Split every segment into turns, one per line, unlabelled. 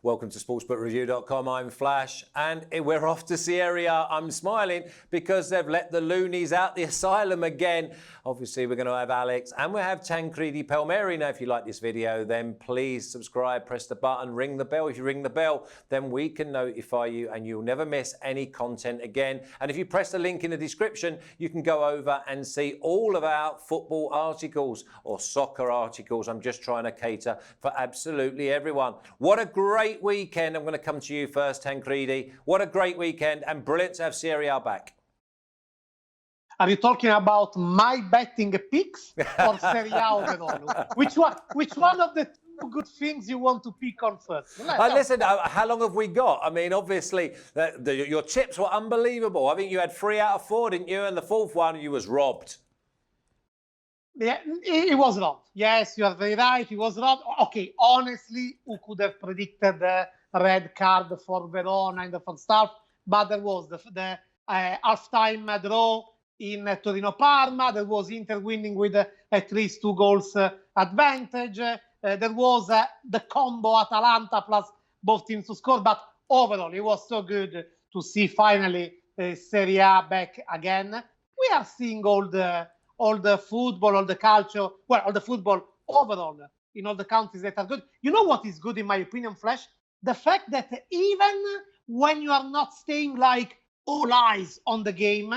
Welcome to sportsbookreview.com. I'm Flash, and we're off to Serie A. I'm smiling because they've let the loonies out the asylum again. Obviously, we're going to have Alex and we'll have Tancredi Palmieri. Now, if you like this video, then please subscribe, press the button, ring the bell. If you ring the bell, then we can notify you and you'll never miss any content again. And if you press the link in the description, you can go over and see all of our football articles or soccer articles. I'm just trying to cater for absolutely everyone. What a great weekend. I'm going to come to you first, Tancredi. What a great weekend and brilliant to have Serie A back.
Are you talking about my betting picks or Serie A overall? Which one of the two good things you want to pick on first?
Listen, how long have we got? I mean, obviously, your tips were unbelievable. I think you had 3 out of 4, didn't you? And the fourth one, you was robbed.
Yeah, it was robbed. Yes, you are very right. It was robbed. Okay, honestly, who could have predicted the red card for Verona in the first half? But there was the half-time draw in Torino Parma. There was Inter winning with at least 2 goals advantage. There was the combo Atalanta plus both teams to score. But overall, it was so good to see finally Serie A back again. We are seeing all the football, all the culture, well, all the football overall in all the countries that are good. You know what is good in my opinion, Flash? The fact that even when you are not staying like all eyes on the game,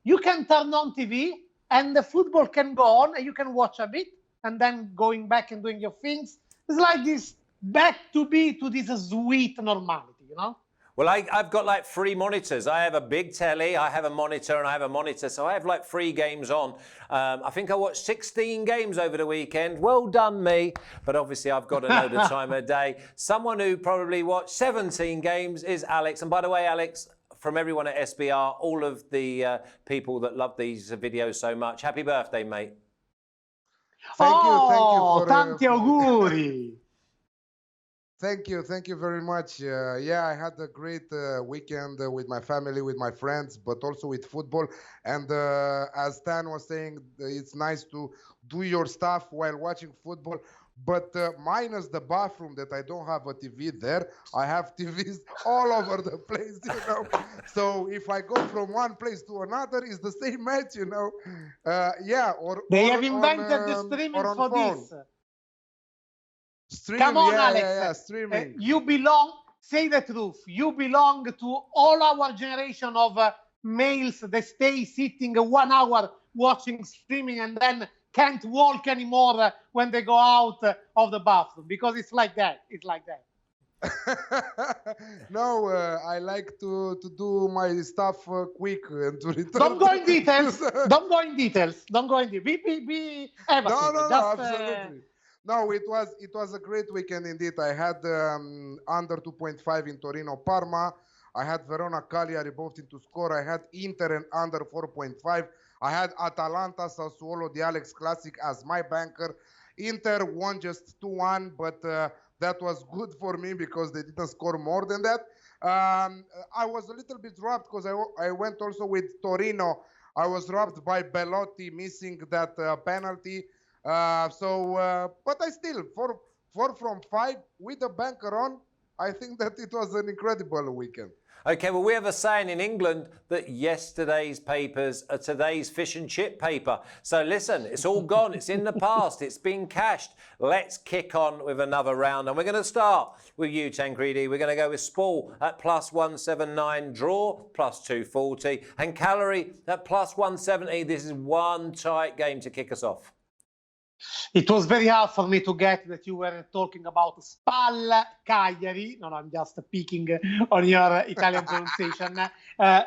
you can turn on TV and the football can go on and you can watch a bit and then going back and doing your things. It's like this back to this sweet normality, you know?
Well, I've got like 3 monitors. I have a big telly, I have a monitor, and I have a monitor. So I have like 3 games on. I think I watched 16 games over the weekend. Well done, me. But obviously, I've got to know the time of day. Someone who probably watched 17 games is Alex. And by the way, Alex, from everyone at SBR, all of the people that love these videos so much, happy birthday, mate.
Thank you.
Tanti auguri.
Thank you very much. Yeah, I had a great weekend with my family, with my friends, but also with football. And as Stan was saying, it's nice to do your stuff while watching football. But minus the bathroom that I don't have a TV there, I have TVs all over the place, you know. So if I go from one place to another, it's the same match, you know. Yeah.
They have invented the streaming for this.
Streaming,
come on,
yeah,
Alex.
Yeah, streaming.
You belong, say the truth, you belong to all our generation of males that stay sitting 1 hour watching streaming and then can't walk anymore when they go out of the bathroom, because it's like that. It's like that.
No, I like to do my stuff quick and to return.
Don't go in details. Don't go in details. Don't go in details. Be everything.
No, absolutely. No, it was a great weekend indeed. I had under 2.5 in Torino Parma. I had Verona Cagliari both into score. I had Inter and under 4.5. I had Atalanta Sassuolo, the Alex Classic, as my banker. Inter won just 2-1, but that was good for me because they didn't score more than that. I was a little bit robbed because I went also with Torino. I was robbed by Belotti missing that penalty. But I still, 4 from 5 with the banker on, I think that it was an incredible weekend.
Okay, well, we have a saying in England that yesterday's papers are today's fish and chip paper. So listen, it's all gone. It's in the past. It's been cashed. Let's kick on with another round. And we're going to start with you, Tancredi. We're going to go with SPAL at +179, draw +240, and Cagliari at +170. This is one tight game to kick us off.
It was very hard for me to get that you were talking about SPAL Cagliari. No, I'm just picking on your Italian pronunciation.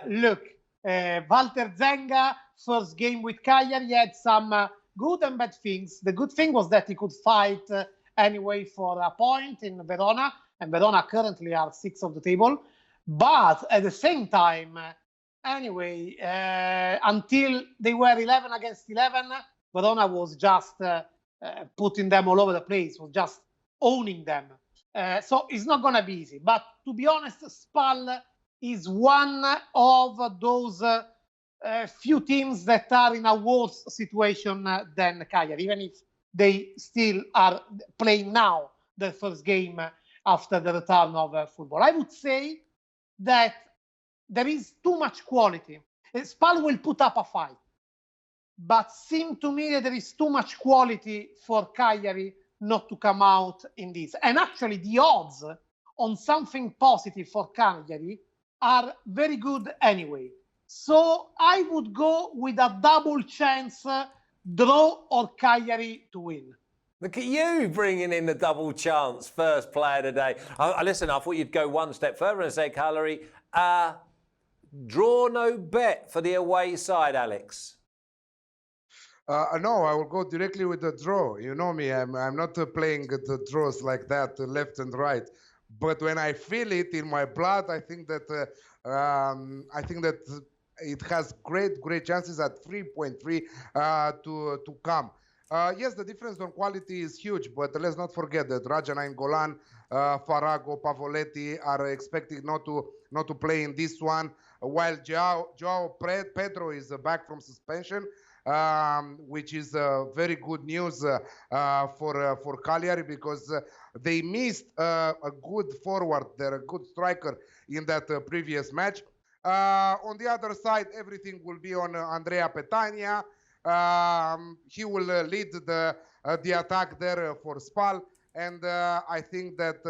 Look, Walter Zenga, first game with Cagliari, had some good and bad things. The good thing was that he could fight anyway for a point in Verona, and Verona currently are 6th of the table. But at the same time, anyway, until they were 11 against 11, Verona was just putting them all over the place, was just owning them. So it's not going to be easy. But to be honest, SPAL is one of those few teams that are in a worse situation than Cagliari, even if they still are playing now their first game after the return of football. I would say that there is too much quality. SPAL will put up a fight, but seems to me that there is too much quality for Cagliari not to come out in this. And actually, the odds on something positive for Cagliari are very good anyway. So I would go with a double chance, draw or Cagliari to win.
Look at you bringing in the double chance, first player today. Listen, I thought you'd go one step further and say, Cagliari, draw no bet for the away side, Alex.
No, I will go directly with the draw. You know me, I'm not playing the draws like that, left and right. But when I feel it in my blood, I think that it has great chances at 3.3 to come. Yes, the difference on quality is huge, but let's not forget that Raja Nainggolan, Farago, Pavoletti are expecting not to play in this one, while Joao Pedro is back from suspension, which is very good news for Cagliari, because they missed a good forward there, a good striker in that previous match. On the other side, everything will be on Andrea Petagna. He will lead the attack there for SPAL, and I think that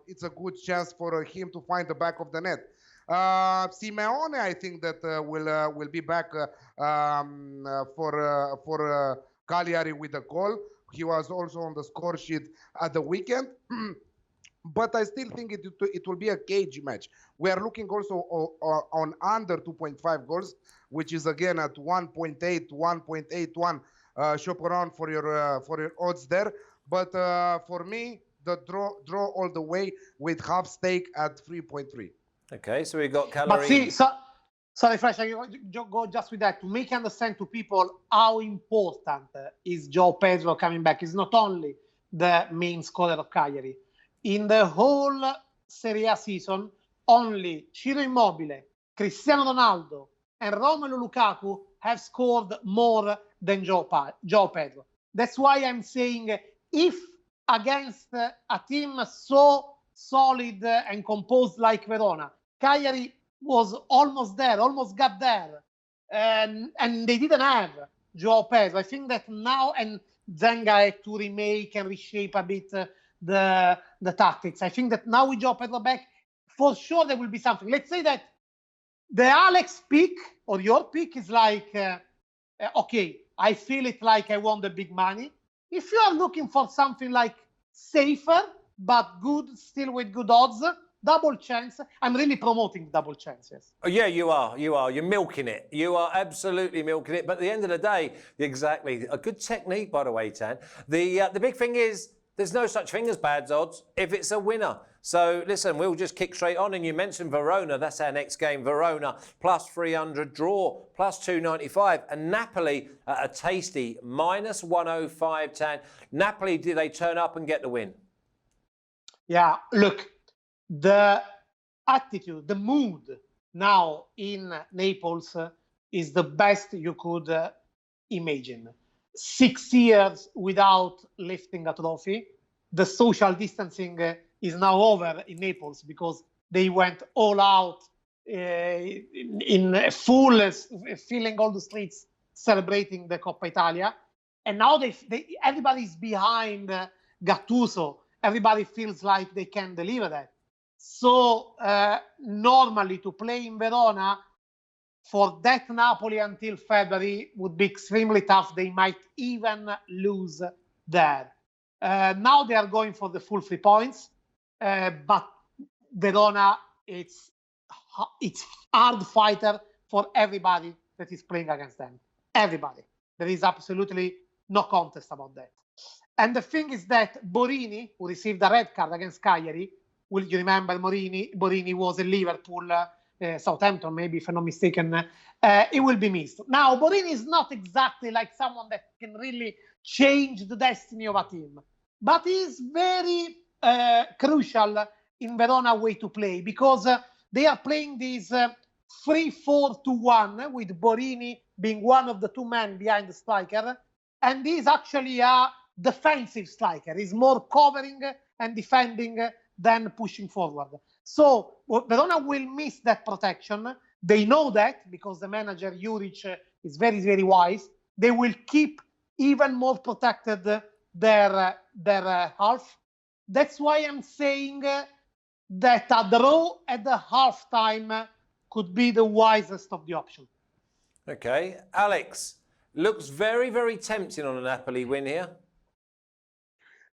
it's a good chance for him to find the back of the net. Simeone, I think that will be back for Cagliari with a goal. He was also on the score sheet at the weekend. But I still think it will be a cage match. We are looking also on under 2.5 goals, which is again at 1.8, 1.81. Shop around for your odds there. But for me, the draw all the way with half stake at 3.3.
Okay, so we got Cagliari.
But see, sorry, Fresh, I go just with that to make understand to people how important is Joao Pedro coming back. It's not only the main scorer of Cagliari. In the whole Serie A season, only Ciro Immobile, Cristiano Ronaldo, and Romelu Lukaku have scored more than Joao Pedro. That's why I'm saying if against a team so solid and composed like Verona, Cagliari was almost there, almost got there, and they didn't have Joao Pedro. I think that now, and Zenga had to remake and reshape a bit the tactics. I think that now with Joao Pedro back, for sure there will be something. Let's say that the Alex pick or your pick is like, okay, I feel it like I want the big money. If you are looking for something like safer but good, still with good odds, double chance. I'm really promoting double chances.
Oh, yeah, you are. You're milking it. You are absolutely milking it. But at the end of the day, exactly. A good technique, by the way, Tan. The big thing is, there's no such thing as bad odds if it's a winner. So listen, we'll just kick straight on. And you mentioned Verona. That's our next game. Verona plus 300 draw, plus 295. And Napoli at a tasty minus 105, Tan. Napoli, did they turn up and get the win?
Yeah, look, the attitude, the mood now in Naples is the best you could imagine. 6 years without lifting a trophy. The social distancing is now over in Naples because they went all out in full, filling all the streets, celebrating the Coppa Italia. And now everybody's behind Gattuso. Everybody feels like they can deliver that. So normally to play in Verona, for that Napoli until February would be extremely tough. They might even lose there. Now they are going for the full 3 points, but Verona, it's hard fighter for everybody that is playing against them. Everybody. There is absolutely no contest about that. And the thing is that Borini, who received a red card against Cagliari, will you remember Borini was in Liverpool, Southampton, maybe, if I'm not mistaken. It will be missed. Now, Borini is not exactly like someone that can really change the destiny of a team, but he's very crucial in Verona way to play because they are playing this 3-4-2-1 with Borini being one of the two men behind the striker, and he's actually a defensive striker. He's more covering and defending than pushing forward. So Verona will miss that protection. They know that because the manager Juric is very, very wise. They will keep even more protected their half. That's why I'm saying that a draw at the halftime could be the wisest of the options.
Okay, Alex, looks very, very tempting on a Napoli win here.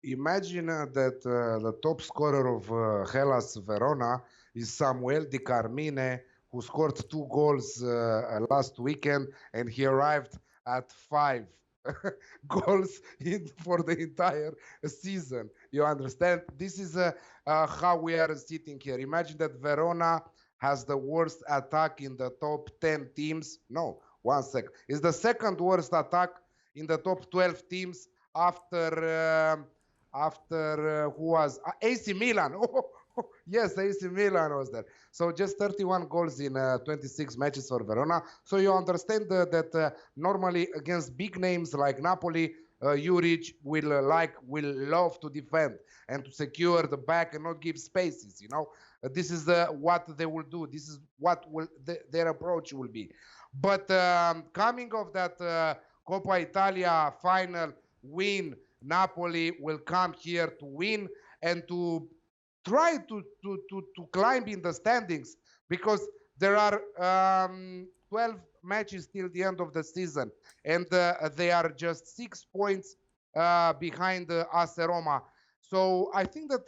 Imagine that the top scorer of Hellas Verona is Samuel Di Carmine, who scored 2 goals last weekend, and he arrived at 5 goals for the entire season. You understand? This is how we are sitting here. Imagine that Verona has the worst attack in the top 10 teams. No, 1 second. It's the second worst attack in the top 12 teams after who was AC Milan. Yes, AC Milan was there. So just 31 goals in 26 matches for Verona. So you understand that normally against big names like Napoli, Juric will love to defend and to secure the back and not give spaces. You know, this is what they will do. This is what their approach will be. But coming of that Coppa Italia final win, Napoli will come here to win and to try to climb in the standings, because there are 12 matches till the end of the season, and they are just 6 points behind AS Roma. So I think that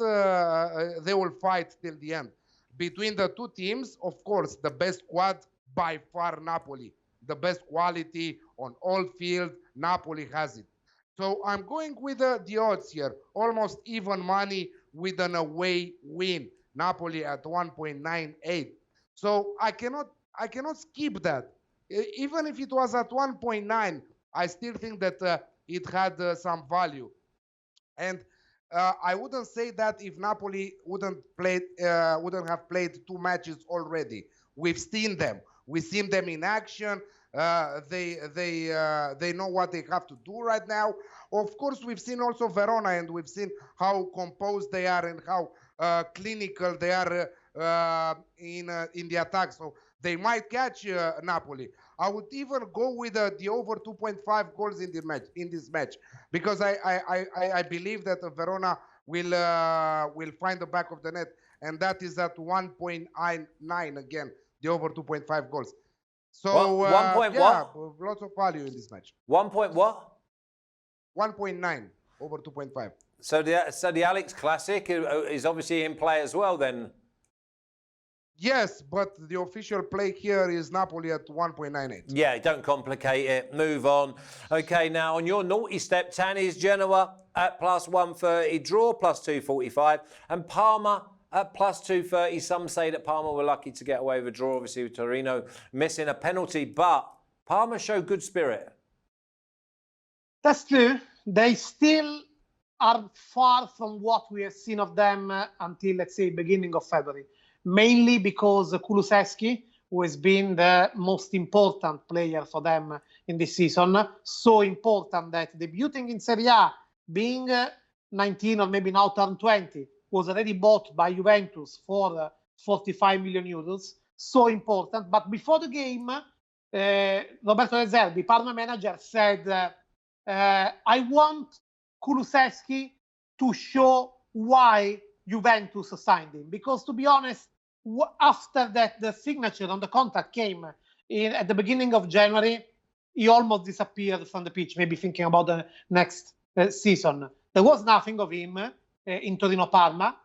they will fight till the end. Between the two teams, of course, the best squad by far Napoli. The best quality on all field, Napoli has it. So I'm going with the odds here. Almost even money with an away win. Napoli at 1.98. So I cannot skip that. Even if it was at 1.9, I still think that it had some value. And I wouldn't say that if Napoli wouldn't have played 2 matches already. We've seen them. We've seen them in action. They know what they have to do right now. Of course, we've seen also Verona, and we've seen how composed they are and how clinical they are in the attack. So they might catch Napoli. I would even go with the over 2.5 goals in this match, because I believe that Verona will find the back of the net, and that is at 1.9 again, the over 2.5 goals. So lots of value in this match.
1 point what?
1.9 over 2.5.
So the Alex Classic is obviously in play as well then.
Yes, but the official play here is Napoli at 1.98.
Yeah, don't complicate it. Move on. Okay, now on your naughty step, Tanny's Genoa at plus 130, draw plus 245, and Parma at plus 230. Some say that Parma were lucky to get away with a draw, obviously with Torino missing a penalty, but Parma showed good spirit.
That's true. They still are far from what we have seen of them until, let's say, beginning of February. Mainly because Kulusevski, who has been the most important player for them in this season, so important that debuting in Serie A, being 19 or maybe now turned 20, was already bought by Juventus for 45 million euros. So important. But before the game, Roberto De Zerbi, Parma manager, said, I want Kulusevski to show why Juventus signed him. Because to be honest, after that, the signature on the contract came at the beginning of January, he almost disappeared from the pitch, maybe thinking about the next season. There was nothing of him in Torino Parma.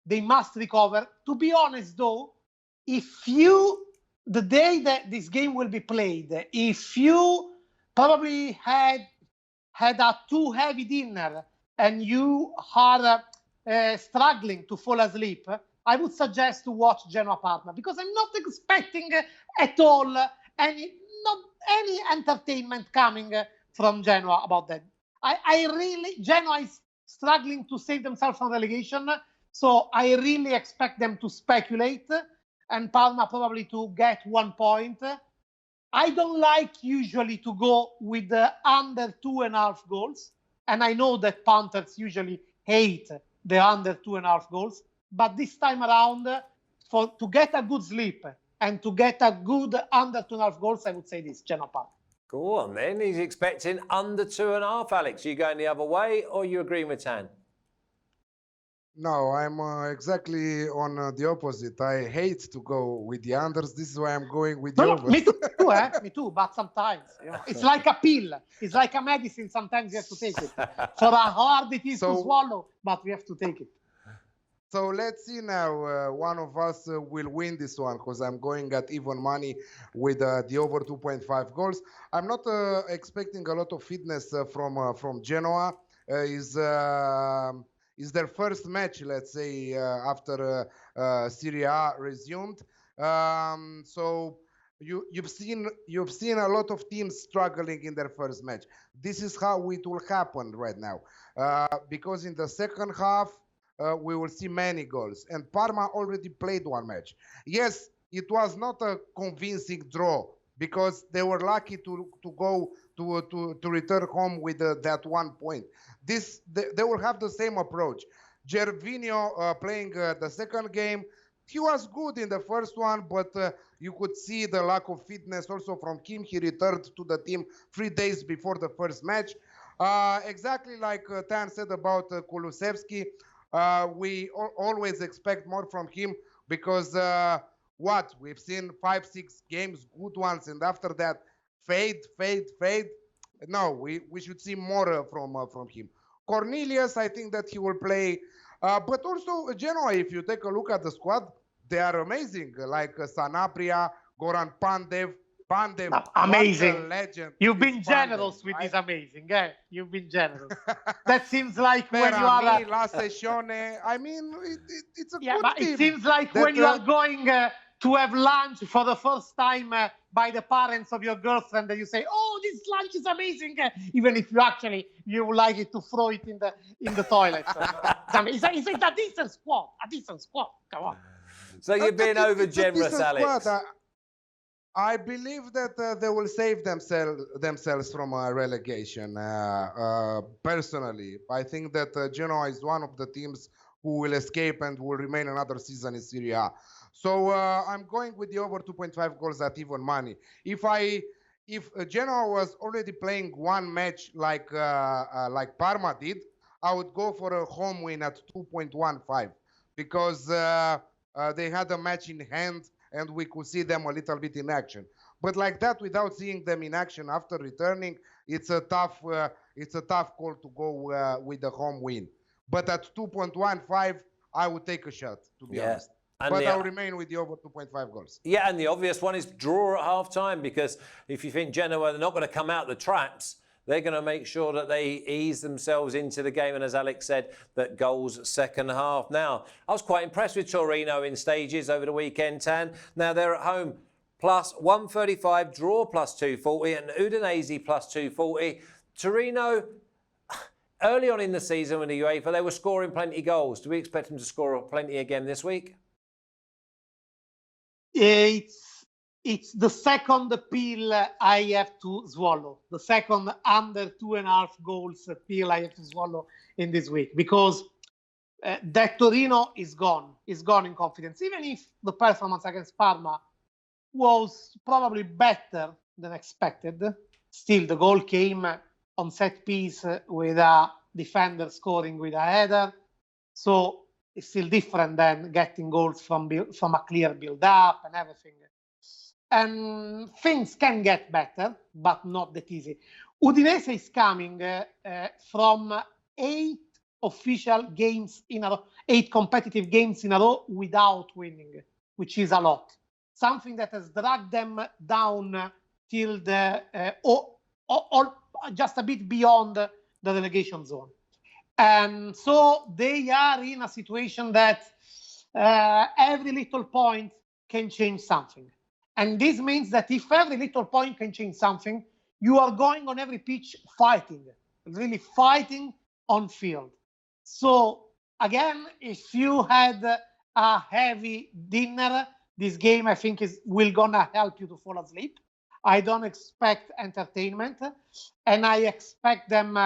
They must recover. To be honest, though, the day that this game will be played, if you probably had a too heavy dinner and you are struggling to fall asleep, I would suggest to watch Genoa Parma, because I'm not expecting at all any entertainment coming from Genoa about that. Genoa is struggling to save themselves from relegation, so I really expect them to speculate. and Parma probably to get 1 point. I don't like usually to go with the under 2.5 goals. And I know that punters usually hate the under 2.5 goals. But this time around, to get a good sleep and to get a good under 2.5 goals, I would say this, Genoa Parma.
Go on then. He's expecting under 2.5, Alex. Are you going the other way or are you agreeing with Tan?
No, I'm exactly on the opposite. I hate to go with the unders. This is why I'm going with the overs.
Me too, me too. But sometimes, it's like a pill. It's like a medicine. Sometimes you have to take it. For how hard it is to swallow, but we have to take it.
So let's see now. One of us will win this one because I'm going at even money with the over 2.5 goals. I'm not expecting a lot of fitness from Genoa. Is their first match, let's say, after Serie A resumed. So you've seen a lot of teams struggling in their first match. This is how it will happen right now, because in the second half we will see many goals. And Parma already played one match. Yes, it was not a convincing draw because they were lucky to go to return home with that 1 point. They will have the same approach. Gervinho playing the second game, he was good in the first one, but you could see the lack of fitness also from him. He returned to the team 3 days before the first match. Exactly like Tan said about Kulusevski, we always expect more from him because we've seen 5-6 games, good ones, and after that fade. No, we should see more from him. Cornelius, I think that he will play. But also Genoa, if you take a look at the squad, they are amazing. Like Sanabria, Goran Pandev.
Amazing.
Legend.
You've been generous with this amazing. You've been generous. That seems like when you are...
La Sessione. I mean, it's a good
but
team.
It seems like when you are going to have lunch for the first time by the parents of your girlfriend, and you say, "Oh, this lunch is amazing," even if you would like it to throw it in the toilet. It's a decent squad. Come on.
So you're being over generous, Alex.
I believe that they will save themselves from a relegation. Personally, I think that Genoa is one of the teams who will escape and will remain another season in Serie A. So I'm going with the over 2.5 goals at even money. If Genoa was already playing one match like Parma did, I would go for a home win at 2.15 because they had a match in hand and we could see them a little bit in action. But like that, without seeing them in action after returning, it's a tough call to go with the home win. But at 2.15, I would take a shot, to be honest. But I'll remain with the over 2.5 goals.
Yeah, and the obvious one is draw at half-time, because if you think Genoa are not going to come out the traps, they're going to make sure that they ease themselves into the game. And as Alex said, that goals second half. Now, I was quite impressed with Torino in stages over the weekend, Tan. Now, they're at home plus 135, draw plus 240, and Udinese plus 240. Torino, early on in the season with the UEFA, they were scoring plenty of goals. Do we expect them to score plenty again this week?
It's the second pill I have to swallow. The second under 2.5 goals pill I have to swallow in this week, because that Torino is gone. Is gone in confidence. Even if the performance against Parma was probably better than expected, still the goal came on set piece with a defender scoring with a header. So it's still different than getting goals from a clear build-up and everything. And things can get better, but not that easy. Udinese is coming from 8 official games in a row, 8 competitive games in a row without winning, which is a lot. Something that has dragged them down till just a bit beyond the relegation zone. And so they are in a situation that every little point can change something. And this means that if every little point can change something, you are going on every pitch fighting, really fighting on field. So again, if you had a heavy dinner, This game, I think, will gonna help you to fall asleep. I don't expect entertainment, and I expect them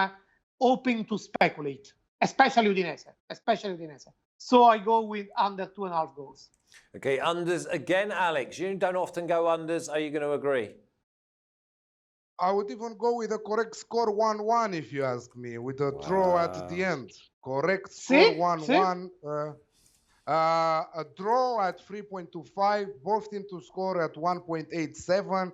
hoping to speculate, especially Udinese. So I go with under 2.5 goals.
Okay, unders again, Alex. You don't often go unders. Are you going to agree?
I would even go with a correct score 1-1 if you ask me, with a draw at the end. Correct score 1-1. A draw at 3.25, both teams to score at 1.87.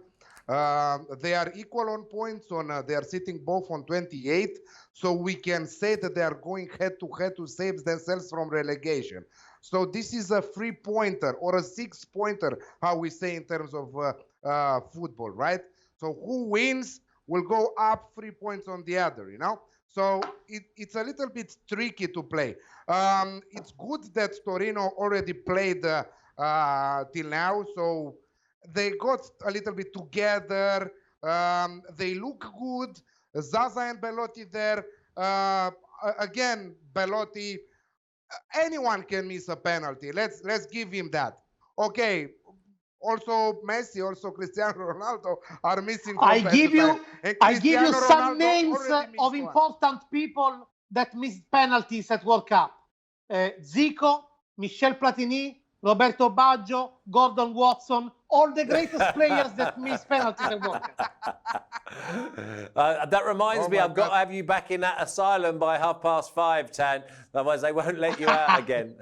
They are equal on points. They are sitting both on 28, so we can say that they are going head-to-head to save themselves from relegation. So this is a 3-pointer or a 6-pointer, how we say in terms of football, right? So who wins will go up 3 points on the other, you know? So it's a little bit tricky to play. It's good that Torino already played till now, so they got a little bit together. They look good. Zaza and Belotti there. Again, Belotti, anyone can miss a penalty. Let's give him that. Okay. Also, Messi, also Cristiano Ronaldo are missing.
I give you some names of important people that missed penalties at World Cup. Zico, Michel Platini, Roberto Baggio, Gordon Watson, all the greatest players that missed penalties at World Cup.
That reminds me, I've got to have you back in that asylum by 5:30, Tan. Otherwise, they won't let you out again.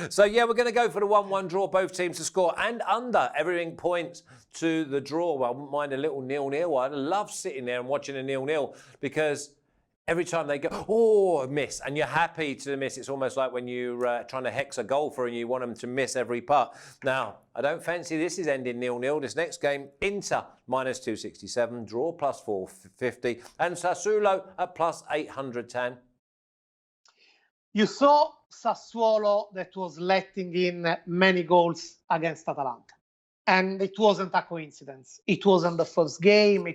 So, yeah, we're going to go for the 1-1 draw, both teams to score and under. Everything points to the draw. Well, I wouldn't mind a little 0-0. I love sitting there and watching a 0-0 because every time they go, oh, miss, and you're happy to miss. It's almost like when you're trying to hex a golfer and you want them to miss every putt. Now, I don't fancy this is ending 0-0. This next game, Inter -267, draw +450, and Sassuolo at +810.
You saw Sassuolo that was letting in many goals against Atalanta. And it wasn't a coincidence. It wasn't the first game.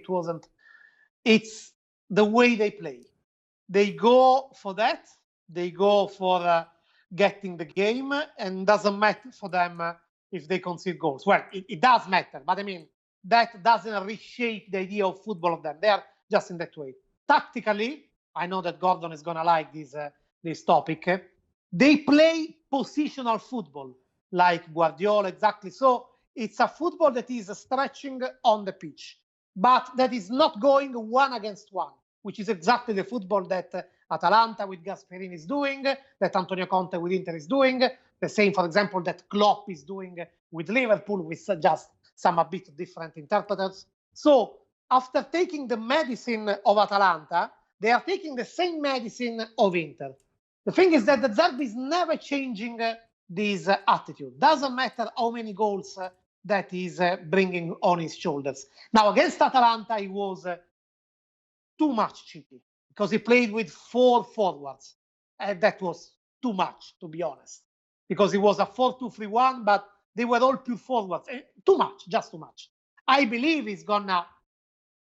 It's the way they play. They go for that. They go for getting the game, and doesn't matter for them if they concede goals. Well, it does matter, but I mean, that doesn't reshape the idea of football of them. They are just in that way. Tactically, I know that Gordon is going to like this topic. They play positional football, like Guardiola, exactly. So it's a football that is stretching on the pitch, but that is not going 1 against 1. Which is exactly the football that Atalanta with Gasperini is doing, that Antonio Conte with Inter is doing, the same, for example, that Klopp is doing with Liverpool, with just some a bit different interpreters. So after taking the medicine of Atalanta, they are taking the same medicine of Inter. The thing is that the Zerbi is never changing this attitude. Doesn't matter how many goals that he's bringing on his shoulders. Now, against Atalanta, he was too much cheeky because he played with 4 forwards, and that was too much, to be honest, because it was a 4-2-3-1, but they were all pure forwards. Too much, just too much. I believe he's gonna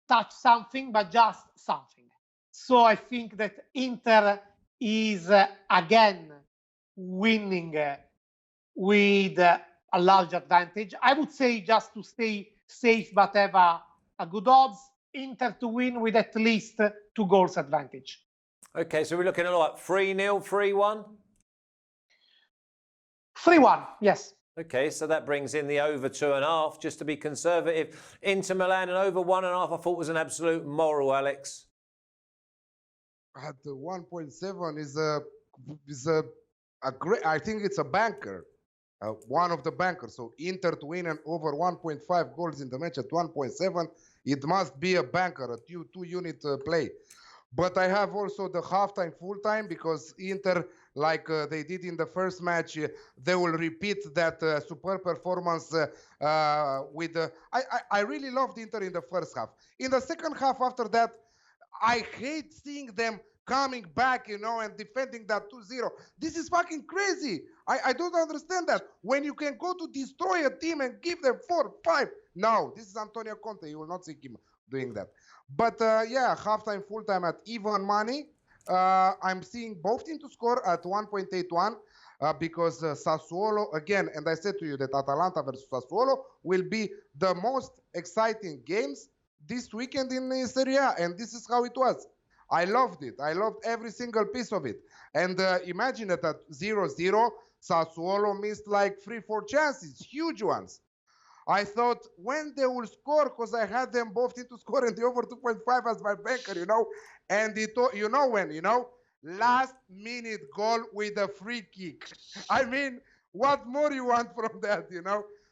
touch something, but just something. So I think that Inter is again winning with a large advantage. I would say, just to stay safe but have a good odds, Inter to win with at least 2 goals advantage.
Okay, so we're looking at like 3-0, 3-1?
3-1, yes.
Okay, so that brings in the over 2.5, just to be conservative. Inter Milan and over 1.5, I thought was an absolute moral, Alex.
At the 1.7 is a great. I think it's a banker, one of the bankers. So Inter to win and over 1.5 goals in the match at 1.7. It must be a banker, a two-unit play. But I have also the halftime, full-time, because Inter, like they did in the first match, they will repeat that superb performance with... I really loved Inter in the first half. In the second half after that, I hate seeing them coming back, you know, and defending that 2-0. This is fucking crazy. I don't understand that. When you can go to destroy a team and give them 4-5. No, this is Antonio Conte. You will not see him doing that. But yeah, halftime, full time at even money. I'm seeing both teams to score at 1.81. because Sassuolo, again, and I said to you that Atalanta versus Sassuolo will be the most exciting games this weekend in Serie A, and this is how it was. I loved it. I loved every single piece of it. And imagine that at 0-0, Sassuolo missed like 3-4 chances, huge ones. I thought when they will score, because I had them both to score in the over 2.5 as my banker, and last minute goal with a free kick. I mean, what more you want from that,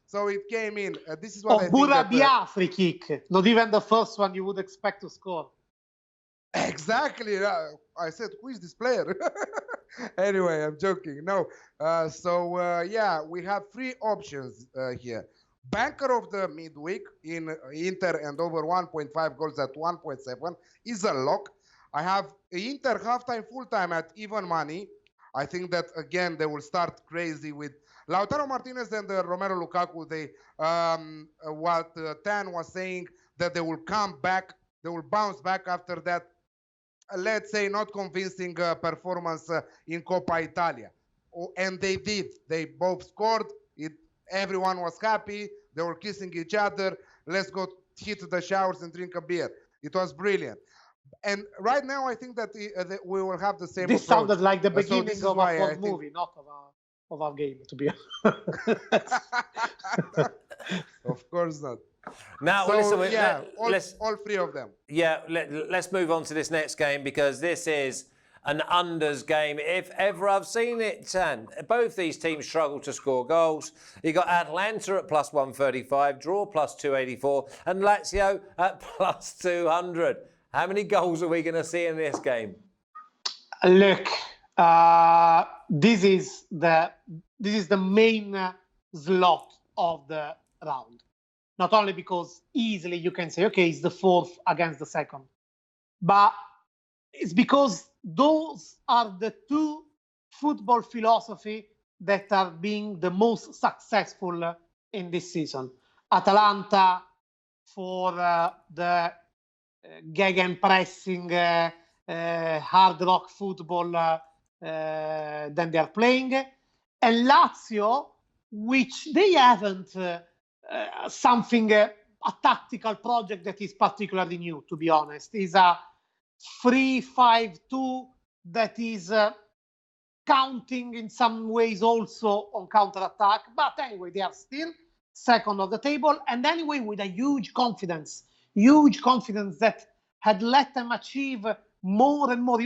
So it came in. This is what I think.
Burabia free kick, not even the first one you would expect to score.
Exactly. I said, who is this player? Anyway, I'm joking. No. We have three options here. Banker of the midweek in Inter and over 1.5 goals at 1.7 is a lock. I have Inter halftime, full-time at even money. I think that, again, they will start crazy with Lautaro Martinez and Romelu Lukaku. Tan was saying that they will come back, they will bounce back after that, let's say, not convincing performance in Coppa Italia. And they did. They both scored. Everyone was happy. They were kissing each other. Let's go hit the showers and drink a beer. It was brilliant. And right now, I think that we will have the same
This
approach.
sounded like the beginning of a fourth movie, not of our game, to be honest.
Of course not.
Now, listen,
all three of them.
Yeah, let's move on to this next game, because this is an unders game, if ever I've seen it, Tan. Both these teams struggle to score goals. You got Atalanta at plus 135, draw plus 284, and Lazio at plus 200. How many goals are we going to see in this game?
Look, this is the main slot of the round. Not only because easily you can say, okay, it's the fourth against the second, but it's because those are the two football philosophy that are being the most successful in this season. Atalanta for the gegenpressing, hard rock football than they are playing, and Lazio, which they haven't something, a tactical project that is particularly new, to be honest. Is a 3-5-2 that is counting in some ways also on counter-attack. But anyway, they are still second of the table. And anyway, with a huge confidence that had let them achieve more and more.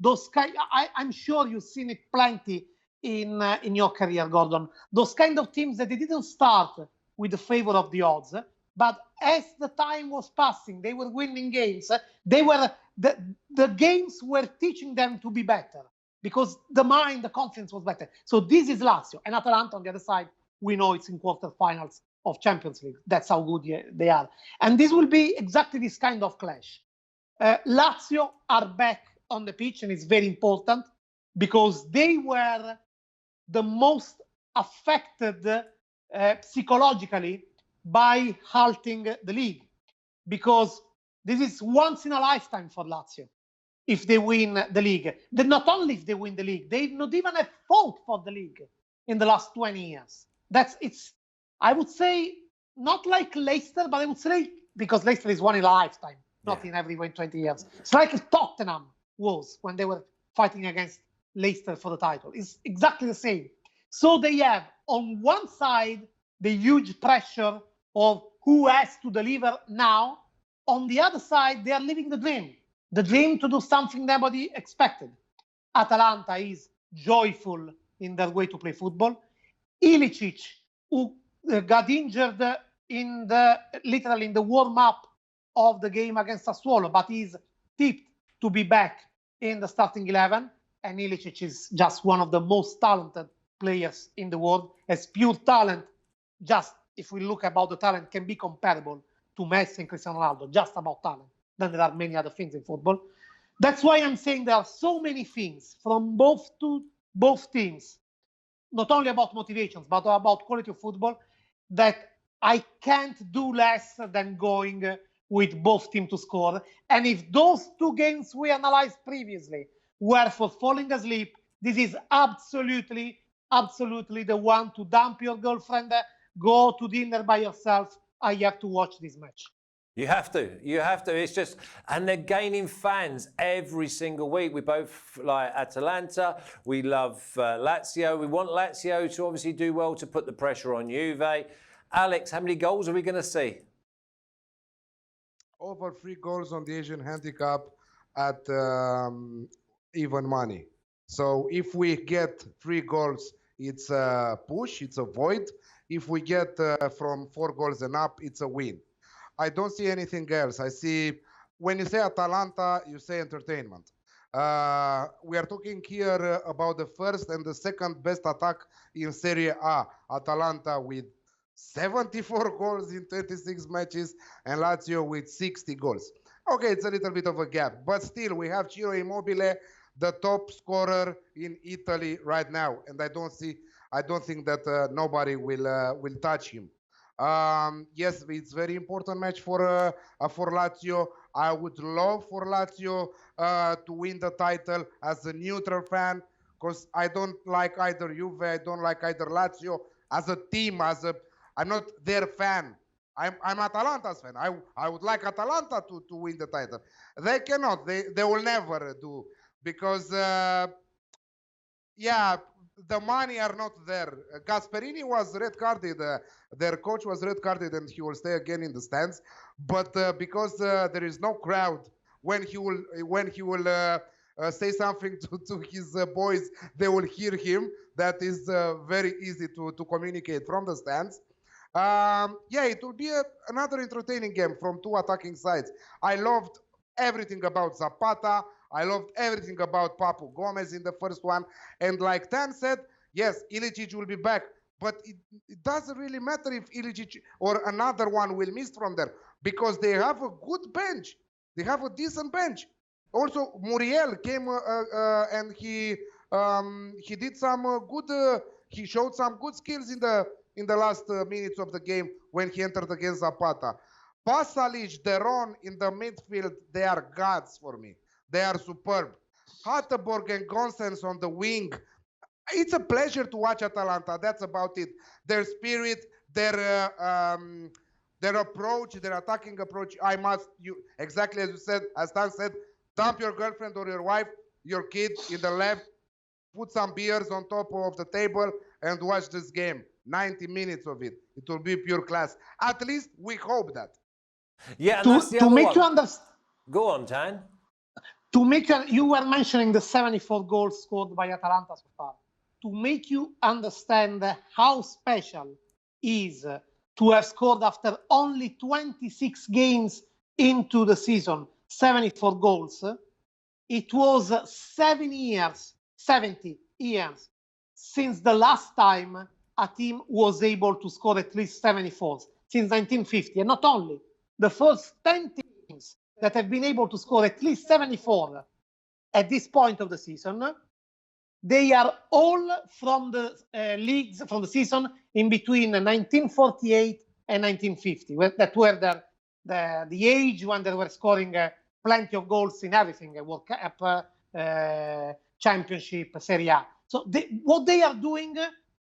Those I'm sure you've seen it plenty in your career, Gordon. Those kind of teams that they didn't start with the favor of the odds, but as the time was passing, they were winning games. The games were teaching them to be better because the confidence was better. So this is Lazio, and Atalanta on the other side. We know it's in quarterfinals of Champions League. That's how good they are, and this will be exactly this kind of clash. Lazio are back on the pitch, and it's very important because they were the most affected psychologically by halting the league, because this is once in a lifetime for Lazio if they win the league. Not only if they win the league, they've not even fought for the league in the last 20 years. I would say, not like Leicester, but I would say, because Leicester is one in a lifetime, not in every 20 years. It's like Tottenham was when they were fighting against Leicester for the title. It's exactly the same. So they have, on one side, the huge pressure of who has to deliver now. On the other side, they are living the dream to do something nobody expected. Atalanta is joyful in their way to play football. Ilicic, who got injured literally in the warm-up of the game against Sassuolo, but is tipped to be back in the starting 11. And Ilicic is just one of the most talented players in the world. As pure talent, just if we look about the talent, can be comparable to Messi and Cristiano Ronaldo, just about talent. Then there are many other things in football. That's why I'm saying there are so many things from both teams, not only about motivations, but about quality of football, that I can't do less than going with both teams to score. And if those two games we analyzed previously were for falling asleep, this is absolutely absolutely the one to dump your girlfriend, go to dinner by yourself. I have to watch this match.
You have to. You have to. It's just, and they're gaining fans every single week. We both like Atalanta. We love Lazio. We want Lazio to obviously do well to put the pressure on Juve. Alex, how many goals are we going to see?
Over 3 goals on the Asian handicap at even money. So if we get 3 goals, it's a push, it's a void. If we get from 4 goals and up, it's a win. I don't see anything else. I see, when you say Atalanta, you say entertainment. We are talking here about the first and the second best attack in Serie A. Atalanta with 74 goals in 26 matches and Lazio with 60 goals. Okay, it's a little bit of a gap, but still we have Ciro Immobile, the top scorer in Italy right now, and I don't think that nobody will touch him. Yes, it's very important match for Lazio. I would love for Lazio to win the title as a neutral fan, because I don't like either Juve, I don't like either Lazio as a team. I'm not their fan. I'm Atalanta's fan. I would like Atalanta to win the title. They cannot. They will never do, because yeah, the money are not there. Gasperini was red carded. Their coach was red carded, and he will stay again in the stands. But because there is no crowd, when he will say something to his boys, they will hear him. That is very easy to communicate from the stands. Yeah, it will be another entertaining game from 2 attacking sides. I loved everything about Zapata. I loved everything about Papu Gomez in the first one. And like Tan said, yes, Ilicic will be back. But it doesn't really matter if Ilicic or another one will miss from there, because they have a good bench. They have a decent bench. Also, Muriel came and he did some good. He showed some good skills in the last minutes of the game when he entered against Zapata. Pasalic, Deron in the midfield, they are gods for me. They are superb. Hatteborg and Gonsens on the wing. It's a pleasure to watch Atalanta. That's about it. Their spirit, their approach, their attacking approach. Exactly as you said, as Stan said, dump your girlfriend or your wife, your kid in the left, put some beers on top of the table and watch this game. 90 minutes of it. It will be pure class. At least we hope that.
Yeah, and that's the other
make
one.
you understand.
Go on, Tan.
You were mentioning the 74 goals scored by Atalanta so far. To make you understand how special is to have scored after only 26 games into the season, 74 goals, it was 70 years since the last time a team was able to score at least 74, since 1950. And not only, the first 10 teams that have been able to score at least 74 at this point of the season, they are all from the leagues, from the season in between 1948 and 1950. That were the age when they were scoring plenty of goals in everything, World Cup, Championship, Serie A. So what they are doing,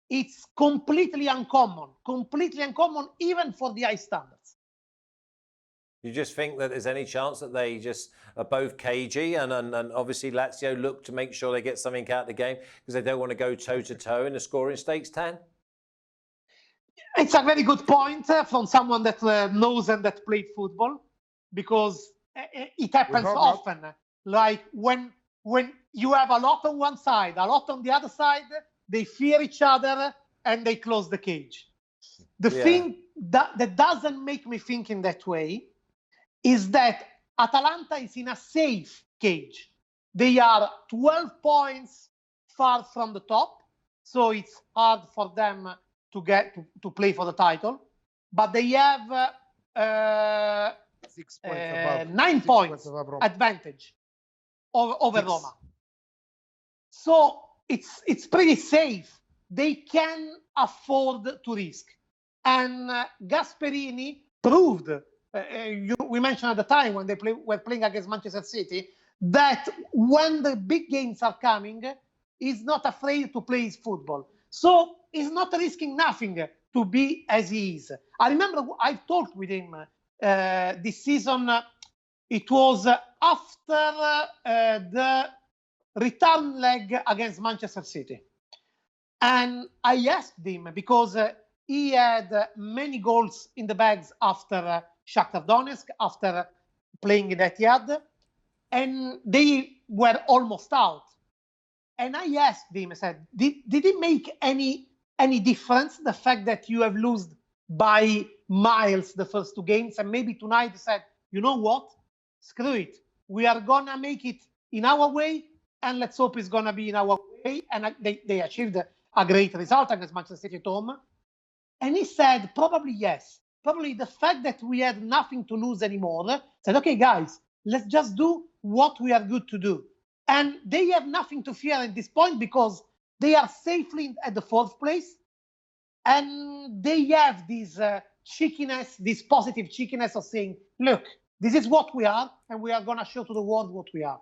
it's completely uncommon even for the high standards.
You just think that there's any chance that they just are both cagey and obviously Lazio look to make sure they get something out of the game because they don't want to go toe-to-toe in the scoring stakes, Tan?
It's a very good point from someone that knows and that played football, because it happens often. Like when you have a lot on one side, a lot on the other side, they fear each other and they close the cage. The thing that doesn't make me think in that way is that Atalanta is in a safe cage. They are 12 points far from the top, so it's hard for them to get to play for the title. But they have
6 points above.
9 points advantage over Roma. So it's pretty safe. They can afford to risk. And Gasperini proved, we mentioned at the time when they were playing against Manchester City, that when the big games are coming, he's not afraid to play his football. So he's not risking nothing to be as he is. I remember I've talked with him this season. It was after the return leg against Manchester City. And I asked him because he had many goals in the bags after Shakhtar Donetsk, after playing in Etihad, and they were almost out. And I asked him, I said, did it make any difference, the fact that you have lost by miles the first two games? And maybe tonight he said, you know what? Screw it. We are going to make it in our way, and let's hope it's going to be in our way. And they achieved a great result against Manchester City at home. And he said, probably yes. Probably the fact that we had nothing to lose anymore, said, okay, guys, let's just do what we are good to do. And they have nothing to fear at this point because they are safely at the fourth place. And they have this cheekiness, this positive cheekiness of saying, look, this is what we are, and we are going to show to the world what we are.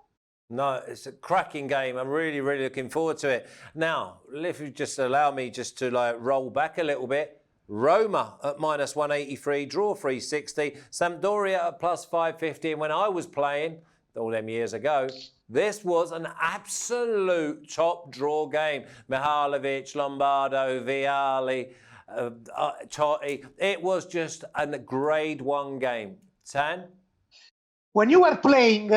No, it's a cracking game. I'm really, really looking forward to it. Now, if you just allow me just to roll back a little bit. Roma at minus 183, draw 360. Sampdoria at plus 550. And when I was playing, all them years ago, this was an absolute top draw game. Mihalovic, Lombardo, Vialli, Totti. It was just a grade one game. Tan?
When you were playing,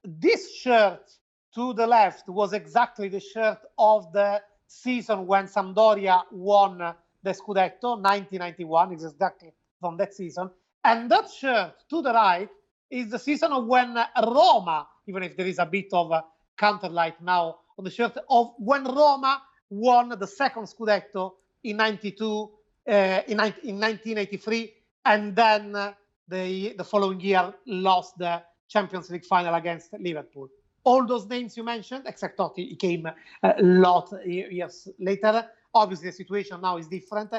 this shirt to the left was exactly the shirt of the season when Sampdoria won the Scudetto, 1991, is exactly from that season. And that shirt to the right is the season of when Roma, even if there is a bit of a counterlight now on the shirt, of when Roma won the second Scudetto in 1983, and then the following year lost the Champions League final against Liverpool. All those names you mentioned, except Totti, he came a lot years later. Obviously, the situation now is different.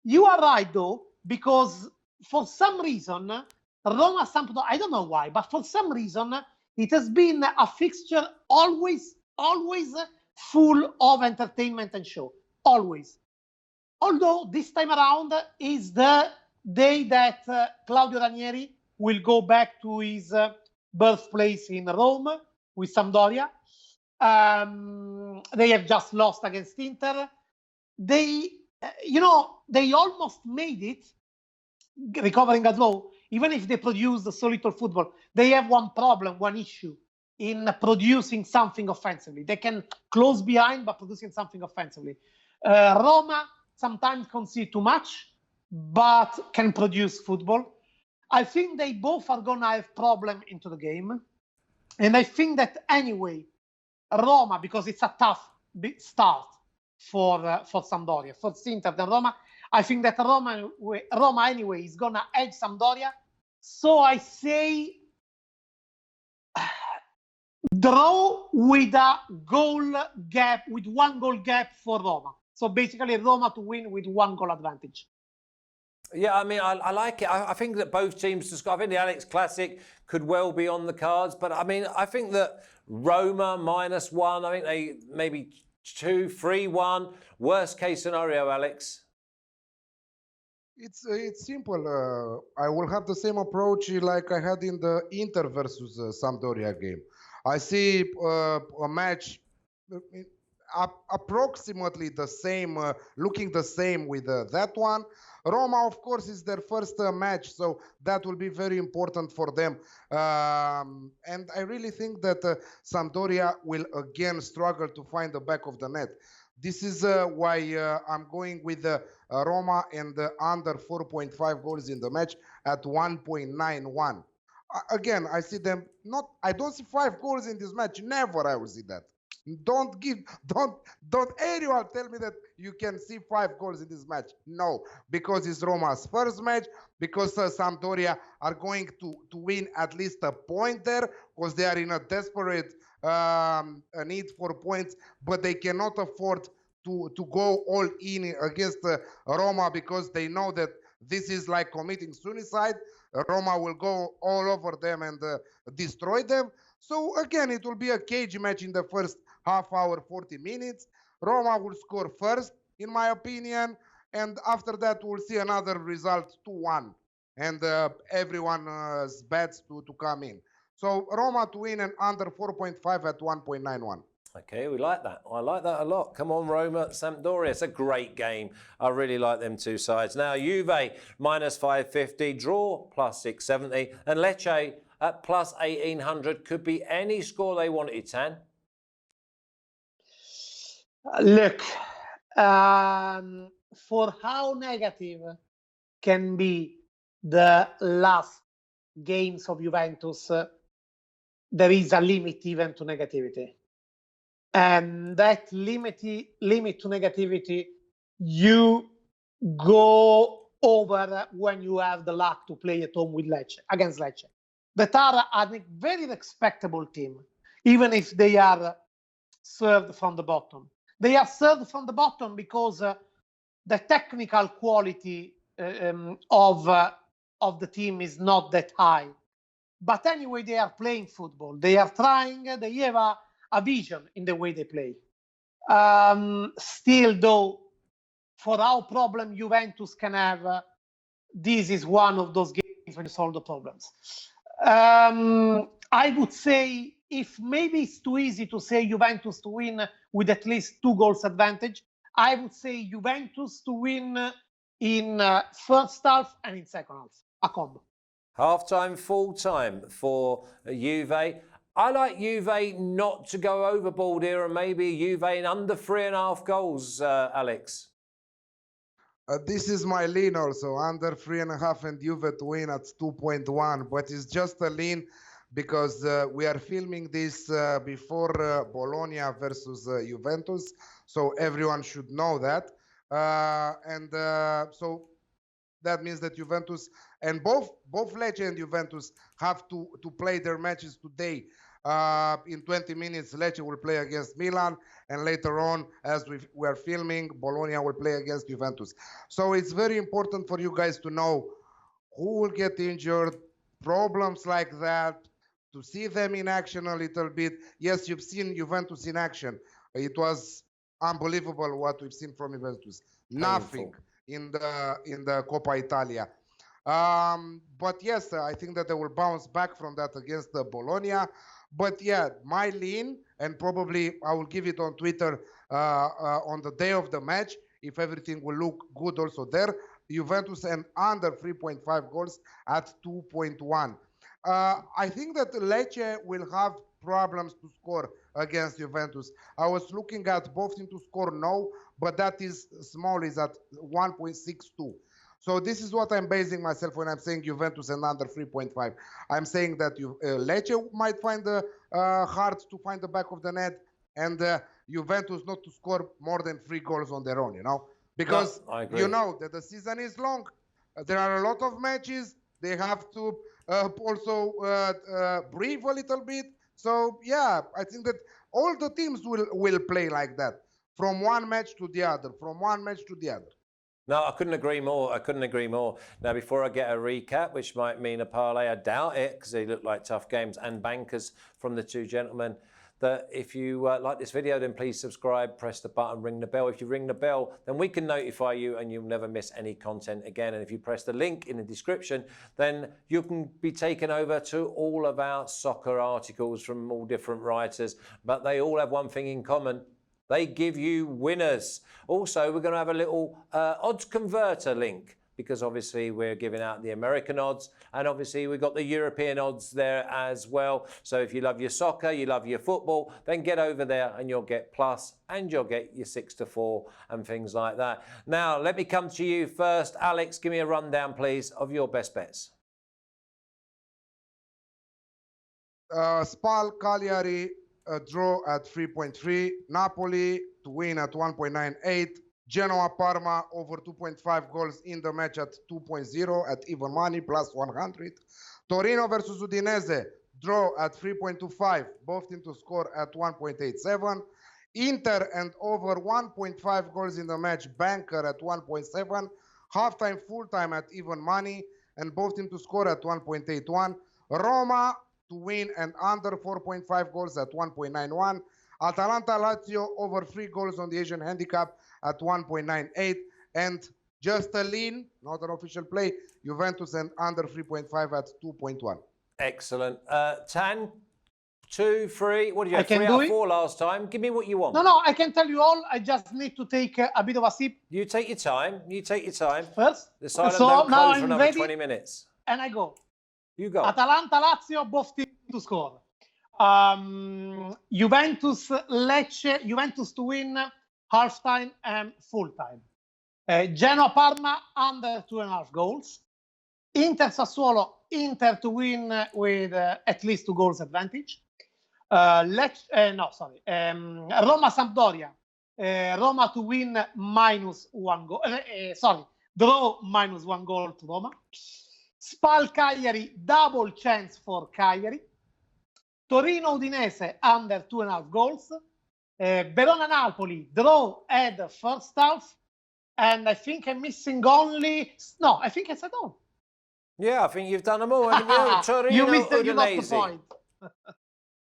You are right, though, because for some reason, Roma Sampdoria, I don't know why, but for some reason, it has been a fixture always full of entertainment and show. Always. Although this time around is the day that Claudio Ranieri will go back to his birthplace in Rome with Sampdoria. They have just lost against Inter. They almost made it, recovering a draw, even if they produced so little football. They have one problem, one issue in producing something offensively. They can close behind, but producing something offensively. Roma sometimes concede too much, but can produce football. I think they both are going to have problem into the game. And I think that anyway, Roma, because it's a tough start for Sampdoria, for Inter than Roma, I think that Roma anyway is going to edge Sampdoria. So I say draw with a goal gap, with one goal gap for Roma. So basically Roma to win with one goal advantage.
Yeah, I mean, I like it. I think that both teams, I think the Alex Classic could well be on the cards. But I mean, I think that Roma -1, I think they maybe 2, 3-1. Worst case scenario, Alex.
It's simple. I will have the same approach like I had in the Inter versus Sampdoria game. I see a match approximately the same, looking the same with that one. Roma, of course, is their first match, so that will be very important for them. And I really think that Sampdoria will again struggle to find the back of the net. This is why I'm going with Roma and under 4.5 goals in the match at 1.91. Again, I see them I don't see 5 goals in this match. Never I will see that. Don't anyone tell me that you can see 5 goals in this match. No, because it's Roma's first match, because Sampdoria are going to win at least a point there, because they are in a desperate need for points, but they cannot afford to go all in against Roma, because they know that this is like committing suicide. Roma will go all over them and destroy them. So again, it will be a cage match in the first half hour, 40 minutes. Roma will score first. in my opinion. And after that, we'll see another result 2-1. And everyone's bets to come in. So Roma to win and under 4.5 at 1.91.
Okay, we like that. I like that a lot. Come on, Roma, Sampdoria. It's a great game. I really like them two sides. Now, Juve, minus 550, draw, plus 670, and Lecce at plus 1800. Could be any score they wanted, Tan.
Look, for how negative can be the last games of Juventus, there is a limit even to negativity. And that limit to negativity, you go over when you have the luck to play at home with Lecce, against Lecce. That are a very respectable team, even if they are served from the bottom. They are served from the bottom because the technical quality of the team is not that high. But anyway, they are playing football. They are trying. They have a vision in the way they play. Still, though, for our problem Juventus can have, this is one of those games when you solve the problems. I would say, if maybe it's too easy to say Juventus to win with at least 2 goals advantage, I would say Juventus to win in first half and in second half, a combo.
Half-time, full-time for Juve. I like Juve not to go overboard here, and maybe Juve in under 3.5 goals, Alex.
This is my lean also, under 3.5 and Juve to win at 2.1, but it's just a lean because we are filming this before Bologna versus Juventus, so everyone should know that. So that means that Juventus and both Lecce and Juventus have to play their matches today. In 20 minutes, Lecce will play against Milan, and later on, as we are filming, Bologna will play against Juventus. So it's very important for you guys to know who will get injured, problems like that, to see them in action a little bit. Yes, you've seen Juventus in action. It was unbelievable what we've seen from Juventus. Nothing in the Coppa Italia. But yes, I think that they will bounce back from that against the Bologna. But yeah, my lean, and probably I will give it on Twitter on the day of the match, if everything will look good also there, Juventus and under 3.5 goals at 2.1. I think that Lecce will have problems to score against Juventus. I was looking at both teams to score no, but that is small, is at 1.62. So this is what I'm basing myself when I'm saying Juventus and under 3.5. I'm saying that Lecce might find hard to find the back of the net, and Juventus not to score more than 3 goals on their own, you know? Because you know that the season is long. There are a lot of matches. They have to also breathe a little bit. So yeah, I think that all the teams will play like that, from one match to the other, from one match to the other.
No, I couldn't agree more. I couldn't agree more. Now, before I get a recap, which might mean a parlay, I doubt it, because they look like tough games, and bankers from the two gentlemen, that if you like this video, then please subscribe, press the button, ring the bell. If you ring the bell, then we can notify you and you'll never miss any content again. And if you press the link in the description, then you can be taken over to all of our soccer articles from all different writers. But they all have one thing in common. They give you winners. Also, we're going to have a little odds converter link, because obviously we're giving out the American odds, and obviously we've got the European odds there as well. So if you love your soccer, you love your football, then get over there and you'll get plus, and you'll get your 6-4 and things like that. Now, let me come to you first. Alex, give me a rundown, please, of your best bets.
SPAL, Cagliari, draw at 3.3. Napoli to win at 1.98. Genoa, Parma over 2.5 goals in the match at 2.0 at even money, plus 100. Torino versus Udinese, draw at 3.25. Both teams to score at 1.87. Inter and over 1.5 goals in the match, banker at 1.7. Halftime, full-time at even money, and both teams to score at 1.81. Roma to win and under 4.5 goals at 1.91. Atalanta Lazio over 3 goals on the Asian handicap at 1.98. And just a lean, not an official play, Juventus and under 3.5 at 2.1.
Excellent. Tan, 2, 3. What did you
I
have?
can
3
do
out of
it.
4 last time. Give me what you want.
No, I can tell you all. I just need to take a bit of a sip
You take your time. You take your time.
first.
The silent
So
don't
now
close for
I'm
another
ready.
20 minutes.
And I go.
You go.
Atalanta, Lazio, both teams to score. Juventus, Lecce, Juventus to win, half-time and full-time. Genoa, Parma, under 2.5 goals. Inter, Sassuolo, Inter to win with at least 2 goals advantage. Roma, Sampdoria. Roma to win -1 goal. Draw -1 goal to Roma. SPAL Cagliari, double chance for Cagliari. Torino Udinese under 2.5 goals. Verona Napoli, draw at first half. And I think I'm missing only. No, I think I said all.
Yeah, I think you've done them all, haven't you? Torino,
You missed it, you lost the
Udinese.
point.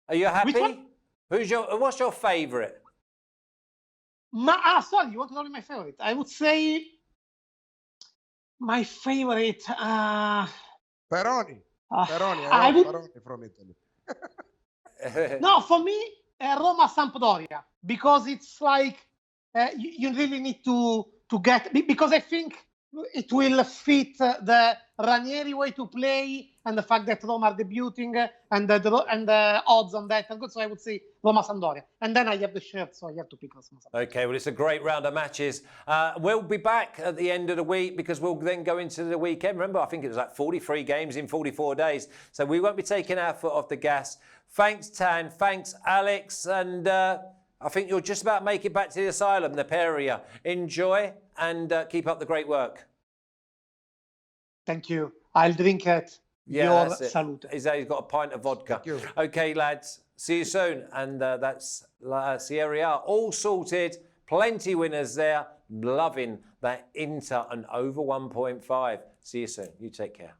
Are you happy?
Which one?
What's your favourite?
Sorry, you want to know my favorite? I would say my favorite.
Peroni. Peroni,
I would.
Peroni from Italy.
No, for me, Roma Sampdoria, because it's like you really need to get, because I think it will fit the Ranieri way to play and the fact that Roma are debuting and the odds on that. And good, so I would say Roma Sampdoria. And then I have the shirt, so I have to pick Roma Sampdoria.
Okay, well, it's a great round of matches. We'll be back at the end of the week because we'll then go into the weekend. Remember, I think it was like 43 games in 44 days. So we won't be taking our foot off the gas. Thanks, Tan. Thanks, Alex. And I think you'll just about make it back to the asylum, the pair of you. Enjoy and keep up the great work.
Thank you. I'll drink it.
Yeah,
Your
that's it.
salute.
He's got a pint of vodka.
Thank you.
Okay, lads. See you soon. And that's Serie A. All sorted. Plenty winners there. Loving that Inter and over 1.5. See you soon. You take care.